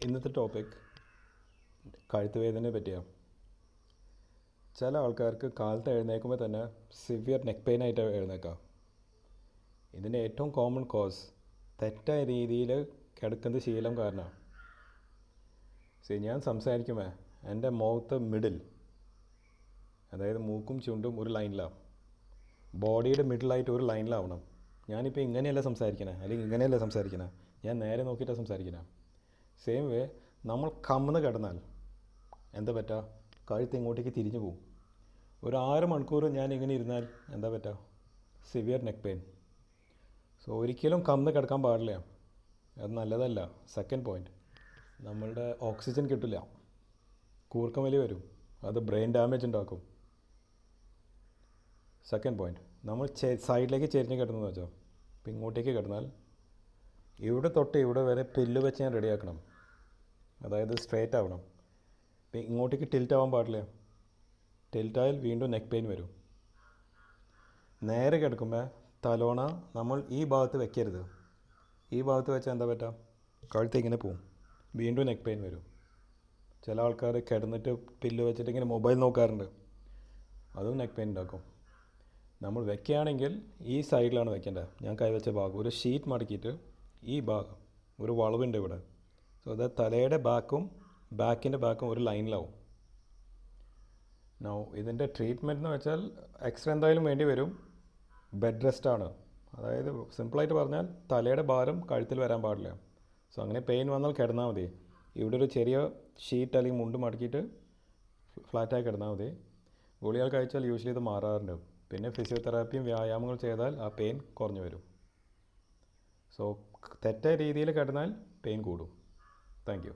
ഇന്നത്തെ ടോപ്പിക് കഴുത്ത് വേദനയെ പറ്റിയാണ്. ചില ആൾക്കാർക്ക് കാലത്ത് എഴുന്നേൽക്കുമ്പോൾ തന്നെ സിവിയർ നെക്ക് പെയിൻ ആയിട്ട് എഴുന്നേക്കാം. ഇതിൻ്റെ ഏറ്റവും കോമൺ കോസ് തെറ്റായ രീതിയിൽ കിടക്കുന്ന ശീലം കാരണമാണ്. ഞാൻ സംസാരിക്കുമ്പോൾ എൻ്റെ മുഖത്ത് മിഡിൽ, അതായത് മൂക്കും ചുണ്ടും ഒരു ലൈനിലാവും, ബോഡിയുടെ മിഡിലായിട്ട് ഒരു ലൈനിലാവണം. ഞാനിപ്പോൾ ഇങ്ങനെയല്ല സംസാരിക്കണേ, അല്ലെങ്കിൽ ഇങ്ങനെയല്ല സംസാരിക്കണേ, ഞാൻ നേരെ നോക്കിയിട്ടാണ് സംസാരിക്കണേ. സെയിം വേ നമ്മൾ കമന്ന് കിടന്നാൽ എന്താ പറ്റുക? കഴുത്ത് ഇങ്ങോട്ടേക്ക് തിരിഞ്ഞു പോകും. ഒരു 6 മണിക്കൂർ ഞാൻ ഇങ്ങനെ ഇരുന്നാൽ എന്താ പറ്റുക? Severe neck pain. ഒരിക്കലും കമന്ന് കിടക്കാൻ പാടില്ല, അത് നല്ലതല്ല. സെക്കൻഡ് പോയിൻറ്റ്, നമ്മളുടെ ഓക്സിജൻ കിട്ടില്ല, കൂർക്കം വലി വരും, അത് ബ്രെയിൻ ഡാമേജ് ഉണ്ടാക്കും. സെക്കൻഡ് പോയിൻറ്റ്, നമ്മൾ സൈഡിലേക്ക് ചെരിഞ്ഞ് കിടന്നെന്ന് വെച്ചോ, ഇപ്പം ഇങ്ങോട്ടേക്ക് കിടന്നാൽ ഇവിടെ തൊട്ട് ഇവിടെ വരെ പില്ല് വെച്ച് ഞാൻ റെഡിയാക്കണം, അതായത് സ്ട്രേറ്റ് ആവണം. ഇപ്പം ഇങ്ങോട്ടേക്ക് ടിൽറ്റ് ആവാൻ പാടില്ല. ടിൽറ്റായാൽ വീണ്ടും നെക്ക് പെയിൻ വരും. നേരെ കിടക്കുമ്പോൾ തലോണ നമ്മൾ ഈ ഭാഗത്ത് വെക്കരുത്. ഈ ഭാഗത്ത് വെച്ചാൽ എന്താ പറ്റുക? കഴുത്ത് ഇങ്ങനെ പോവും, വീണ്ടും നെക്ക് പെയിൻ വരും. ചില ആൾക്കാർ കിടന്നിട്ട് പില്ല് വെച്ചിട്ട് ഇങ്ങനെ മൊബൈൽ നോക്കാറുണ്ട്, അതും നെക്ക് പെയിൻ ഉണ്ടാക്കും. നമ്മൾ വെക്കുകയാണെങ്കിൽ ഈ സൈഡിലാണ് വെക്കേണ്ടത്. ഞാൻ കൈവച്ച ഭാഗം ഒരു ഷീറ്റ് മടക്കിയിട്ട് ഈ ഭാഗം ഒരു വളവുണ്ട് ഇവിടെ, അത് തലയുടെ ബാക്കിൻ്റെ ബാക്കും ഒരു ലൈനിലാവും. ഇതിൻ്റെ ട്രീറ്റ്മെൻറ്റ് എന്ന് വെച്ചാൽ എക്സ്റേ എന്തായാലും വേണ്ടി വരും. ബെഡ് റെസ്റ്റാണ്, അതായത് സിമ്പിളായിട്ട് പറഞ്ഞാൽ തലയുടെ ഭാരം കഴുത്തിൽ വരാൻ പാടില്ല. അങ്ങനെ പെയിൻ വന്നാൽ കിടന്നാൽ മതി. ഇവിടെ ഒരു ചെറിയ ഷീറ്റ് അല്ലെങ്കിൽ മുണ്ട് മടക്കിയിട്ട് ഫ്ലാറ്റായി കിടന്നാൽ മതി. ഗുളികൾ കഴിച്ചാൽ യൂഷ്വലി ഇത് മാറാറുണ്ട്. പിന്നെ ഫിസിയോതെറാപ്പിയും വ്യായാമങ്ങൾ ചെയ്താൽ ആ പെയിൻ കുറഞ്ഞു വരും. തെറ്റായ രീതിയിൽ കിടന്നാൽ പെയിൻ കൂടും. Thank you.